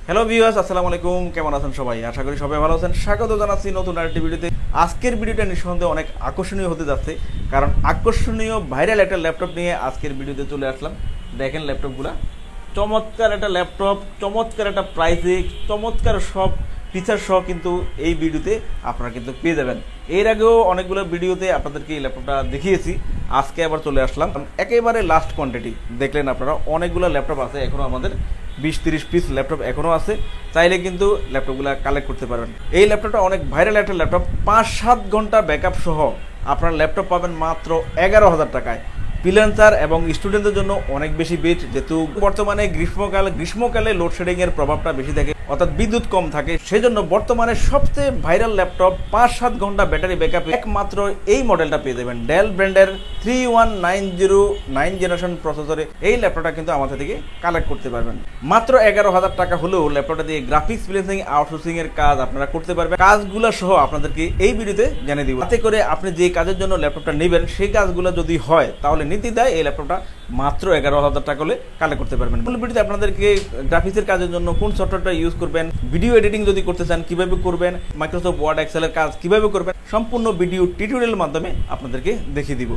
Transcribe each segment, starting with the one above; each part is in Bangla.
হ্যালো ভিউয়ার্স, আসসালামু আলাইকুম। কেমন আছেন সবাই? আশা করি সবাই ভালো আছেন। স্বাগত জানাচ্ছি নতুন আরেকটি ভিডিওতে। আজকের ভিডিওটা নিঃসন্দেহে অনেক আকর্ষণীয় হতে যাচ্ছে, কারণ আকর্ষণীয় ভাইরাল একটা ল্যাপটপ নিয়ে আজকের ভিডিওতে চলে আসলাম। দেখেন ল্যাপটপগুলা, চমৎকার একটা ল্যাপটপ, চমৎকার একটা প্রাইসে, চমৎকার সব ফিচার সহ কিন্তু এই ভিডিওতে আপনারা কিন্তু পেয়ে যাবেন। এর আগেও অনেকগুলো ভিডিওতে আপনাদেরকে এই ল্যাপটপটা দেখিয়েছি, আজকে আবার চলে আসলাম একেবারে লাস্ট কোয়ান্টিটি। দেখলেন আপনারা, অনেকগুলো ল্যাপটপ আছে এখনও, আমাদের 20-30 পিস ল্যাপটপ এখনও আছে। চাইলে কিন্তু ল্যাপটপগুলো কালেক্ট করতে পারবেন। এই ল্যাপটপটা অনেক ভাইরাল একটা ল্যাপটপ, 5-7 ঘন্টা ব্যাকআপ সহ আপনার ল্যাপটপ পাবেন মাত্র 11,000 টাকায়। ফ্রিল্যান্সার এবং স্টুডেন্টদের জন্য অনেক বেশি বেস্ট, যেহেতু বর্তমানে গ্রীষ্মকালে লোডশেডিং এর প্রভাবটা বেশি থাকে, অর্থাৎ বিদ্যুৎ কম থাকে। সেজন্য বর্তমানে সবচেয়ে ভাইরাল ল্যাপটপ 5-7 ঘন্টা ব্যাটারি ব্যাকআপ একমাত্র এই মডেলটা পেয়ে যাবেন। ডেল ব্র্যান্ডের 3190 জেনারেশন প্রসেসরে এই ল্যাপটপটা কিন্তু আমাদের থেকে কালেক্ট করতে পারবেন। মাত্র 11,000 টাকা হলেও ল্যাপটপটা দিয়ে গ্রাফিক্স ফ্রিল্যান্সিং, আউটসোর্সিং এর কাজ আপনারা করতে পারবেন। কাজগুলো সহ আপনাদেরকে এই ভিডিওতে জানিয়ে দিব, তাতে করে আপনি যে কাজের জন্য ল্যাপটপটা নেবেন সেই কাজগুলো যদি হয় তাহলে নির্দ্বিধায় এই ল্যাপটপটা মাত্র 11,000 টাকা হলে কালেক্ট করতে পারবেন। মূল ভিডিওতে আপনাদেরকে গ্রাফিক্সের কাজের জন্য কোন সফটওয়্যারটা ইউজ করবেন, ভিডিও এডিটিং যদি করতে চান কিভাবে করবেন, মাইক্রোসফট ওয়ার্ড এক্সেলের কাজ কিভাবে করবেন, সম্পূর্ণ ভিডিও টিউটোরিয়ালের মাধ্যমে আপনাদেরকে দেখিয়ে দিব।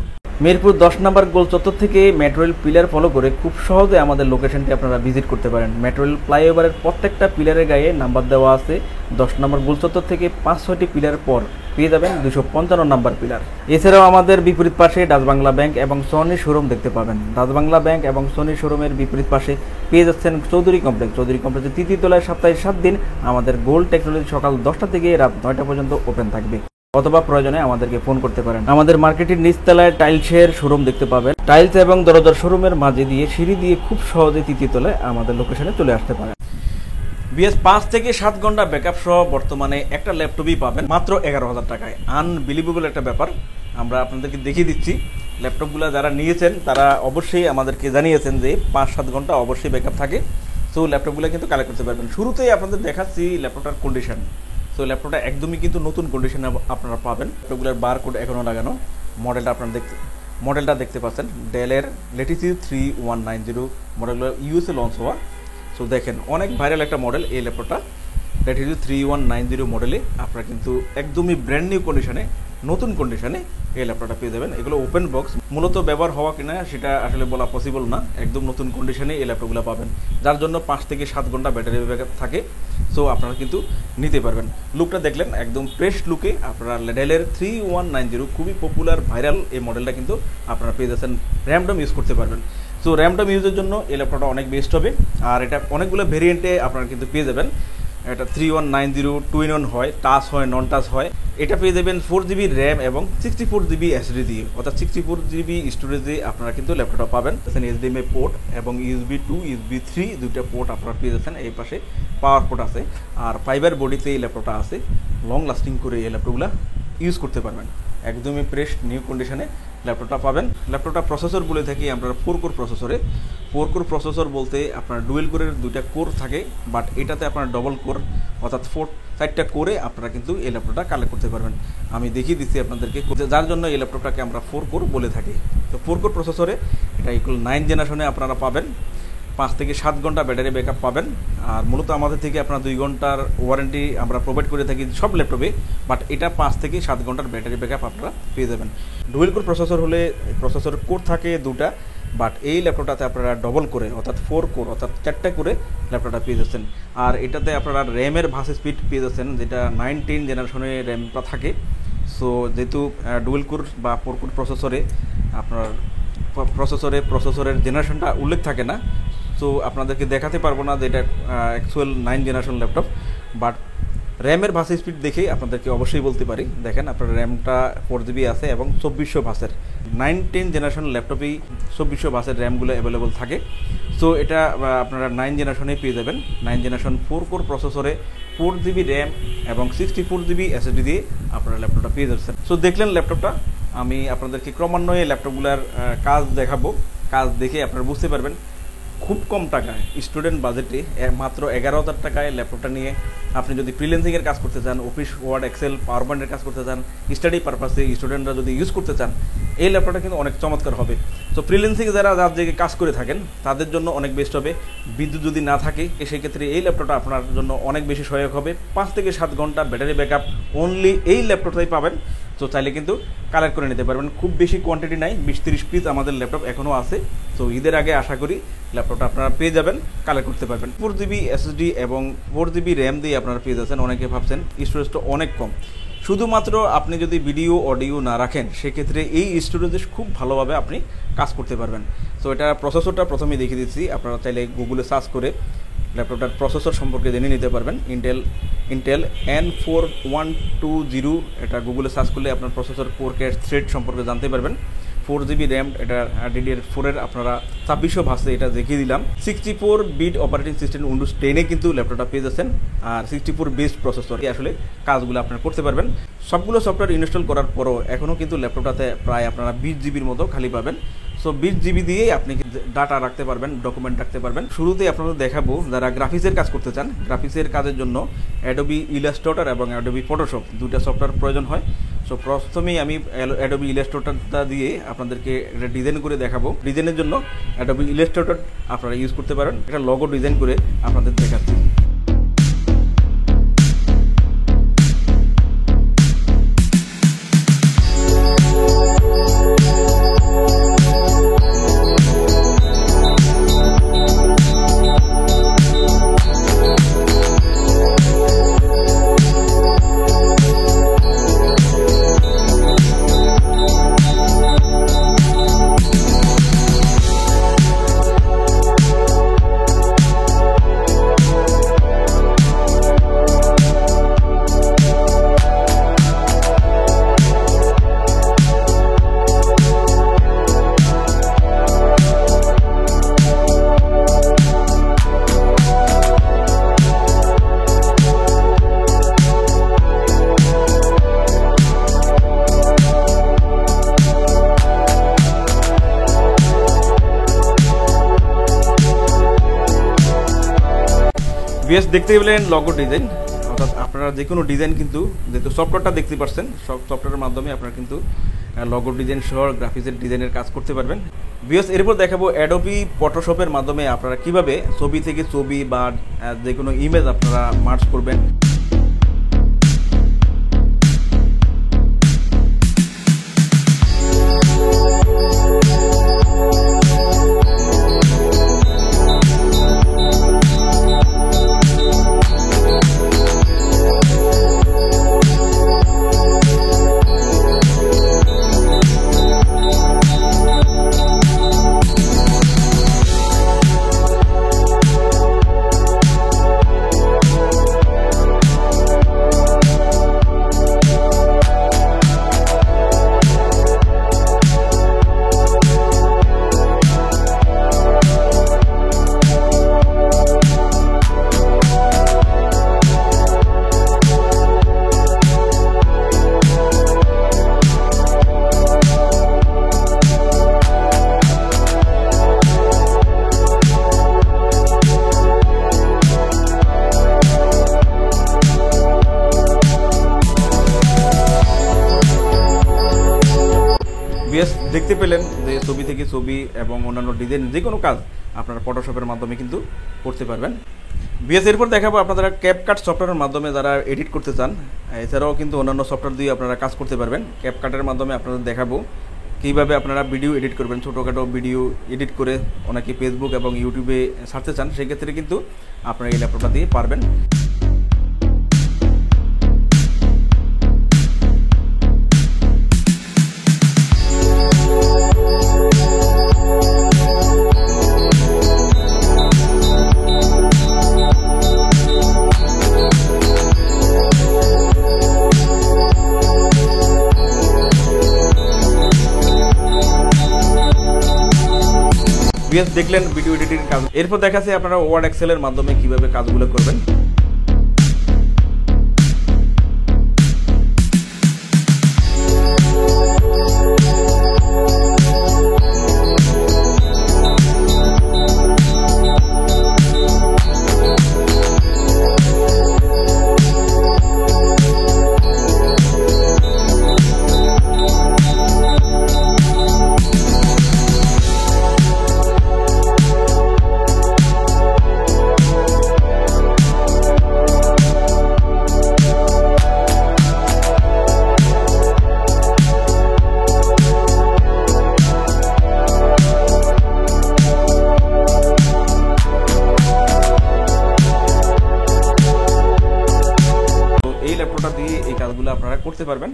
মিরপুর 10 নম্বর গোল চত্বর থেকে মেট্রো রেল পিলার ফলো করে খুব সহজে আমাদের লোকেশনটি আপনারা ভিজিট করতে পারেন। মেট্রো রেল ফ্লাইওভারের প্রত্যেকটা পিলারের গায়ে নাম্বার দেওয়া আছে। 10 নম্বর গোল চত্বর থেকে 5-6টি পিলার পর পেয়ে যাবেন 255 নম্বর পিলার। এছাড়াও আমাদের বিপরীত পাশে ডাচ বাংলা ব্যাংক এবং সনি শোরুম দেখতে পাবেন। ডাচ বাংলা ব্যাংক এবং সনি শোরুমের বিপরীত পাশে পেয়ে যাচ্ছেন চৌধুরী কমপ্লেক্স। চৌধুরী কমপ্লেক্সের 3য় তলায় সপ্তাহে 7 দিন আমাদের গোল্ড টেকনোলজি সকাল 10টা থেকে রাত 9টা পর্যন্ত ওপেন থাকবে, অথবা প্রয়োজনে আমাদেরকে ফোন করতে পারেন। আমাদের মার্কেটের নিচতলায় টাইলসের শোরুম দেখতে পাবেন। টাইলস এবং দরজার শোরুমের মাঝে দিয়ে সিঁড়ি দিয়ে খুব সহজে 3য় তলায় আমাদের লোকেশনে চলে আসতে পারেন। বিএস 5 থেকে 7 ঘন্টা ব্যাকআপ সহ বর্তমানে একটা ল্যাপটপই পাবেন মাত্র 11,000 টাকায়। আনবিলিভেবল একটা ব্যাপার। আমরা আপনাদেরকে দেখিয়ে দিচ্ছি। ল্যাপটপগুলো যারা নিয়েছেন তারা অবশ্যই আমাদেরকে জানিয়েছেন যে 5-7 ঘন্টা অবশ্যই ব্যাকআপ থাকে। সো ল্যাপটপগুলো কিন্তু কালেক্ট করতে পারবেন। শুরুতেই আপনাদের দেখাচ্ছি ল্যাপটপটার কন্ডিশন। তো ল্যাপটপটা একদমই কিন্তু নতুন কন্ডিশনে আপনারা পাবেন। ল্যাপটপগুলোর বারকোড এখনও লাগানো। মডেলটা দেখতে পাচ্ছেন ডেলের ল্যাটিটিউড 3190 মডেলগুলো ইউএসএ লঞ্চ হওয়া। সো দেখেন, অনেক ভাইরাল একটা মডেল এই ল্যাপটপটা। ল্যাটিটিউড 3190 মডেলে আপনারা কিন্তু একদমই ব্র্যান্ড নিউ কন্ডিশনে, নতুন কন্ডিশনে এই ল্যাপটপটা পেয়ে যাবেন। এগুলো ওপেন বক্স, মূলত ব্যবহার হওয়া কিনা সেটা আসলে বলা পসিবল না। একদম নতুন কন্ডিশনে এই ল্যাপটপগুলো পাবেন, যার জন্য 5 থেকে 7 ঘন্টা ব্যাটারি ব্যাকআপ থাকে। সো আপনারা কিন্তু নিতে পারবেন। লুকটা দেখলেন, একদম ফ্রেশ লুকে আপনারা ডেলের 3190 খুবই পপুলার ভাইরাল এই মডেলটা কিন্তু আপনারা পেয়ে যাচ্ছেন। র্যামডম ইউজ করতে পারবেন। সো র্যামডম ইউজের জন্য এই ল্যাপটপটা অনেক বেস্ট হবে। আর এটা অনেকগুলো ভেরিয়েন্টে আপনারা কিন্তু পেয়ে যাবেন। এটা 3190 2-in-1 হয়, টাচ হয়, নন টাচ হয়। এটা পেয়ে যাবেন 4GB র্যাম এবং 64GB এসএসডি দিয়ে, অর্থাৎ 64GB স্টোরেজ দিয়ে আপনারা কিন্তু ল্যাপটপটা পাবেন। HDMI পোর্ট এবং USB 2 USB 3 দুইটা পোর্ট আপনারা পেয়ে যাচ্ছেন। এই পাশে পাওয়ার পোর্ট আছে, আর ফাইবার বডিতে এই ল্যাপটপটা আছে। লং লাস্টিং করে এই ল্যাপটপগুলো ইউজ করতে পারবেন। একদমই ফ্রেশ নিউ কন্ডিশনে ল্যাপটপটা পাবেন। ল্যাপটপটা প্রসেসর বলে থাকি আমরা 4 কোর প্রসেসরে। 4 কোর প্রসেসর বলতে আপনার ডুয়েল কোরের 2টা কোর থাকে, বাট এটাতে আপনার ডবল কোর, অর্থাৎ 4টা কোরে আপনারা কিন্তু এই ল্যাপটপটা কালেক্ট করতে পারবেন। আমি দেখিয়ে দিচ্ছি আপনাদেরকে, যার জন্য এই ল্যাপটপটাকে আমরা 4 কোর বলে থাকি। তো 4 কোর প্রসেসরে এটা ইকুয়াল 9 জেনারেশনে আপনারা পাবেন। 5 থেকে 7 ঘন্টা ব্যাটারি ব্যাকআপ পাবেন। আর মূলত আমাদের থেকে আপনারা 2 ঘন্টার ওয়ারেন্টি আমরা প্রোভাইড করে থাকি সব ল্যাপটপে, বাট এটা 5 থেকে 7 ঘন্টার ব্যাটারি ব্যাকআপ আপনারা পেয়ে যাবেন। ডুয়েল কোর প্রসেসর হলে প্রসেসর কোর থাকে 2টা, বাট এই ল্যাপটপটাতে আপনারা ডবল করে, অর্থাৎ 4 কোর, অর্থাৎ 4টা করে ল্যাপটপটা পেয়ে যাচ্ছেন। আর এটাতে আপনারা র্যামের ভার্সেস স্পিড পেয়ে যাচ্ছেন, যেটা 9-10 জেনারেশনে র্যামটা থাকে। সো যেহেতু ডুয়েল কোর বা 4 কোর প্রসেসরে আপনার প্রসেসরের জেনারেশনটা উল্লেখ থাকে না, সো আপনাদেরকে দেখাতে পারবো না যে এটা অ্যাকচুয়াল 9 জেনারেশন ল্যাপটপ। বাট র্যামের ভার্সেস স্পিড দেখেই আপনাদেরকে অবশ্যই বলতে পারি। দেখেন, আপনার র্যামটা 4GB আছে এবং 2400 ভার্সের 9-10 জেনারেশন ল্যাপটপেই 2400 ভার্সের র্যামগুলো অ্যাভেলেবল থাকে। সো এটা আপনারা 9 জেনারেশনেই পেয়ে যাবেন। 9 জেনারেশন 4 কোর প্রসেসরে 4GB র্যাম এবং 64GB এসএসডি দিয়ে আপনারা ল্যাপটপটা পেয়ে যাচ্ছেন। সো দেখলেন ল্যাপটপটা। আমি আপনাদেরকে ক্রমান্বয়ে ল্যাপটপগুলোর কাজ দেখাবো। কাজ দেখে আপনারা বুঝতে পারবেন খুব কম টাকায়, স্টুডেন্ট বাজেটে মাত্র 11,000 টাকায় ল্যাপটপটা নিয়ে আপনি যদি ফ্রিল্যান্সিংয়ের কাজ করতে চান, অফিস ওয়ার্ড এক্সেল পাওয়ার পয়েন্টের কাজ করতে চান, স্টাডি পারপাসে স্টুডেন্টরা যদি ইউজ করতে চান, এই ল্যাপটপটা কিন্তু অনেক চমৎকার হবে। তো ফ্রিল্যান্সিং যারা রাত জেগে কাজ করে থাকেন তাদের জন্য অনেক বেস্ট হবে। বিদ্যুৎ যদি না থাকে সেই ক্ষেত্রে এই ল্যাপটপটা আপনার জন্য অনেক বেশি সহায়ক হবে। 5 থেকে 7 ঘন্টা ব্যাটারি ব্যাকআপ অনলি এই ল্যাপটপটাই পাবেন। তো চাইলে কিন্তু কালেক্ট করে নিতে পারবেন। খুব বেশি কোয়ান্টিটি নাই, 20-30 পিস আমাদের ল্যাপটপ এখনও আছে। তো ঈদের আগে আশা করি ল্যাপটপটা আপনারা পেয়ে যাবেন, কালেক্ট করতে পারবেন। 4GB SSD এবং 4GB র্যাম দিয়ে আপনারা পেয়ে যাচ্ছেন। অনেকে ভাবছেন স্টোরেজটা অনেক কম। শুধুমাত্র আপনি যদি ভিডিও অডিও না রাখেন সেক্ষেত্রে এই স্টোরেজে খুব ভালোভাবে আপনি কাজ করতে পারবেন। তো এটা প্রসেসরটা প্রথমেই দেখিয়ে দিচ্ছি, আপনারা চাইলে গুগলে সার্চ করে ল্যাপটপটার প্রসেসর সম্পর্কে জেনে নিতে পারবেন। ইন্টেল N4120, এটা গুগলে সার্চ করলে আপনার প্রসেসর কোর ক্যাশ থ্রেড সম্পর্কে জানতে পারবেন। 4GB র্যাম, এটা DDR4 আপনারা 2600 ভার্সে এটা দেখিয়ে দিলাম। 64 বিট অপারেটিং সিস্টেম উইন্ডোজ 10-এ কিন্তু ল্যাপটপটা পেয়ে যাচ্ছেন। আর 64 বেস্ট প্রসেসর আসলে কাজগুলো আপনারা করতে পারবেন। সবগুলো সফটওয়্যার ইনস্টল করার পরও এখনও কিন্তু ল্যাপটপটাতে প্রায় আপনারা 20GBর মতো খালি পাবেন। সো 20GB দিয়েই আপনি ডাটা রাখতে পারবেন, ডকুমেন্ট রাখতে পারবেন। শুরুতেই আপনাদের দেখাবো যারা গ্রাফিক্সের কাজ করতে চান। গ্রাফিক্সের কাজের জন্য অ্যাডোবি ইলাস্ট্রেটর এবং অ্যাডোবি ফটোশপ দুইটা সফটওয়্যার প্রয়োজন হয়। সো প্রথমেই আমি অ্যাডোবি ইলাস্ট্রেটরটা দিয়ে আপনাদেরকে এটা ডিজাইন করে দেখাবো। ডিজাইনের জন্য অ্যাডোবি ইলাস্ট্রেটর আপনারা ইউজ করতে পারেন। এটা লোগো ডিজাইন করে আপনাদের দেখাচ্ছি। বিএস দেখতে পেলেন লোগো ডিজাইন, অর্থাৎ আপনারা যে কোনো ডিজাইন কিন্তু যেহেতু সফটওয়্যারটা দেখতে পাচ্ছেন, সব সফটওয়্যারের মাধ্যমে আপনারা কিন্তু লোগো ডিজাইন সহ গ্রাফিক্সের ডিজাইনের কাজ করতে পারবেন। বিএস এরপর দেখাবো অ্যাডোবি ফটোশপের মাধ্যমে আপনারা কিভাবে ছবি থেকে ছবি বা যে কোনো ইমেজ আপনারা মার্জ করবেন। বিএস দেখতে পেলেন যে ছবি থেকে ছবি এবং অন্যান্য ডিজাইন যে কোনো কাজ আপনারা ফটোশপের মাধ্যমে কিন্তু করতে পারবেন। বিএস এরপর দেখাবো আপনারা ক্যাপকাট সফটওয়্যারের মাধ্যমে যারা এডিট করতে চান, এছাড়াও কিন্তু অন্যান্য সফটওয়্যার দিয়ে আপনারা কাজ করতে পারবেন। ক্যাপকাটের মাধ্যমে আপনাদের দেখাবো কীভাবে আপনারা ভিডিও এডিট করবেন। ছোটোখাটো ভিডিও এডিট করে অনেকে ফেসবুক এবং ইউটিউবে ছাড়তে চান, সেক্ষেত্রে কিন্তু আপনারা এই ল্যাপটপটা দিয়ে পারবেন। বিএস দেখলেন ভিডিও এডিটিং কাজ। এরপর দেখাচ্ছে আপনারা ওয়ার্ড এক্সেলের মাধ্যমে কিভাবে কাজগুলো করবেন। কাজগুলো আপনারা করতে পারবেন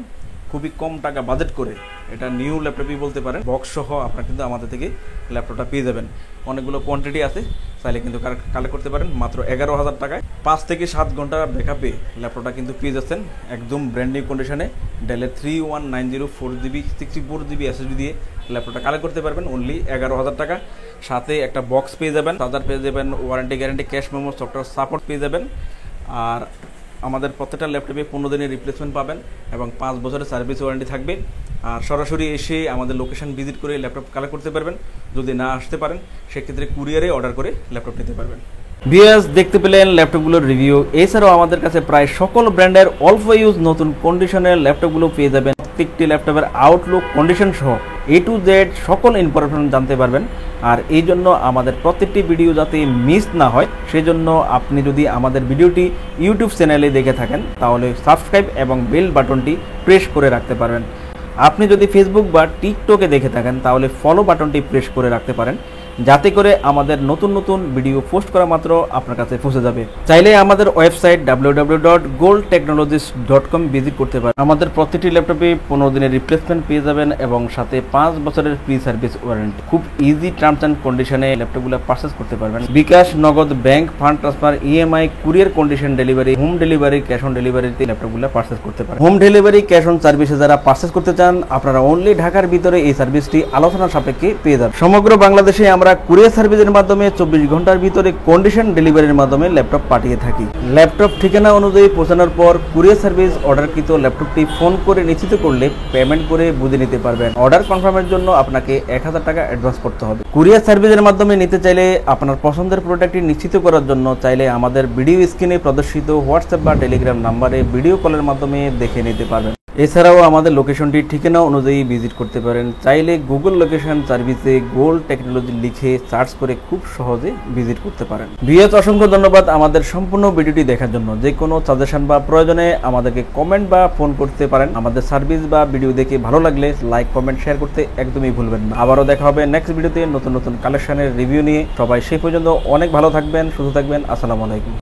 খুবই কম টাকা বাজেট করে। এটা নিউ ল্যাপটপই বলতে পারেন, বক্স সহ আপনারা কিন্তু আমাদের থেকে ল্যাপটপটা পেয়ে যাবেন। অনেকগুলো কোয়ান্টিটি আছে, চাইলে কিন্তু কালেক্ট করতে পারেন মাত্র 11,000 টাকায়। 5 থেকে 7 ঘন্টা ব্যাকআপে ল্যাপটপটা কিন্তু পেয়ে যাচ্ছেন একদম ব্র্যান্ড নিউ কন্ডিশনে। ডেলের 3190 4GB 64GB SSD দিয়ে ল্যাপটপটা কালেক্ট করতে পারবেন অনলি 11,000 টাকা। সাথে একটা বক্স পেয়ে যাবেন, চার্জার পেয়ে যাবেন, warranty guarantee, cash memo, software support পেয়ে যাবেন। আর আমাদের প্রত্যেকটা ল্যাপটপে 15 দিনের রিপ্লেসমেন্ট পাবেন এবং 5 বছরের সার্ভিস ওয়ারেন্টি থাকবে। আর সরাসরি এসে আমাদের লোকেশন ভিজিট করে ল্যাপটপ কালেক্ট করতে পারবেন। যদি না আসতে পারেন সেক্ষেত্রে কুরিয়ারে অর্ডার করে ল্যাপটপ নিতে পারবেন। ভিউয়ার্স, দেখতে পেলেন ল্যাপটপগুলোর রিভিউ। এছাড়াও আমাদের কাছে প্রায় সকল ব্র্যান্ডের অল্প ইউজ নতুন কন্ডিশনের ল্যাপটপগুলো পেয়ে যাবেন। প্রত্যেকটি ল্যাপটপের আউটলুক, কন্ডিশন সহ A to Z সকল ইনফরমেশন জানতে পারবেন। আর এই জন্য আমাদের প্রত্যেকটি ভিডিও যাতে মিস না হয় সেজন্য আপনি যদি আমাদের ভিডিওটি ইউটিউব চ্যানেলে দেখে থাকেন তাহলে সাবস্ক্রাইব এবং বেল বাটনটি প্রেস করে রাখতে পারবেন। আপনি যদি ফেসবুক বা টিকটকে দেখে থাকেন তাহলে ফলো বাটনটি প্রেস করে রাখতে পারেন, যাতে করে আমাদের নতুন নতুন ভিডিও পোস্ট করা মাত্র আপনার কাছে পৌঁছে যাবে। চাইলে আমাদের ওয়েবসাইট www.goldtechnologies.com ভিজিট করতে পারেন। আমাদের প্রতিটি ল্যাপটপে 15 দিনের রিপ্লেসমেন্ট পেয়ে যাবেন এবং সাথে 5 বছরের ফ্রি সার্ভিস ওয়ারেন্টি। খুব ইজি টার্মস অ্যান্ড কন্ডিশনে ল্যাপটপগুলো পারচেস করতে পারবেন। বিকাশ, নগদ, bank, fund transfer, EMI, courier condition delivery, home delivery, cash on ডেলিভারিতে ল্যাপটপগুলো পারচেস করতে পারেন। হোম ডেলিভারি, ক্যাশ অন সার্ভিসে যারা পারচেস করতে চান আপনারা অনলি ঢাকার ভিতরে এই সার্ভিসটি আলোচনা সাপেক্ষে পেয়ে যাবেন। সমগ্র বাংলাদেশে আমরা কুরিয়ার সার্ভিসের মাধ্যমে 24 ঘন্টার ভিতরে কন্ডিশন ডেলিভারির মাধ্যমে ল্যাপটপ পাঠিয়ে থাকি। ল্যাপটপ ঠিকানা অনুযায়ী পৌঁছানোর পর কুরিয়ার সার্ভিস অর্ডারকৃত ল্যাপটপটি ফোন করে নিশ্চিত করলে পেমেন্ট করে বুঝে নিতে পারবেন। অর্ডার কনফার্মের জন্য আপনাকে 1000 টাকা অ্যাডভান্স করতে হবে। কুরিয়ার সার্ভিসের মাধ্যমে নিতে চাইলে আপনার পছন্দের প্রোডাক্টটি নিশ্চিত করার জন্য চাইলে আমাদের ভিডিও স্ক্রিনে প্রদর্শিত হোয়াটসঅ্যাপ বা টেলিগ্রাম নাম্বারে ভিডিও কলের মাধ্যমে দেখে নিতে পারবেন। এছাড়াও আমাদের লোকেশনটি ঠিকানা অনুযায়ী ভিজিট করতে পারেন। চাইলে গুগল লোকেশন সার্ভিসে গোল্ড টেকনোলজি লিখে সার্চ করে খুব সহজে ভিজিট করতে পারেন। ভিউয়ার্স, অসংখ্য ধন্যবাদ আমাদের সম্পূর্ণ ভিডিওটি দেখার জন্য। যে কোনো সাজেশন বা প্রয়োজনে আমাদেরকে কমেন্ট বা ফোন করতে পারেন। আমাদের সার্ভিস বা ভিডিও দেখে ভালো লাগলে লাইক, কমেন্ট, শেয়ার করতে একদমই ভুলবেন না। আবারও দেখা হবে নেক্সট ভিডিওতে নতুন নতুন কালেকশনের রিভিউ নিয়ে। সবাই সেই পর্যন্ত অনেক ভালো থাকবেন, সুস্থ থাকবেন। আসসালামু আলাইকুম।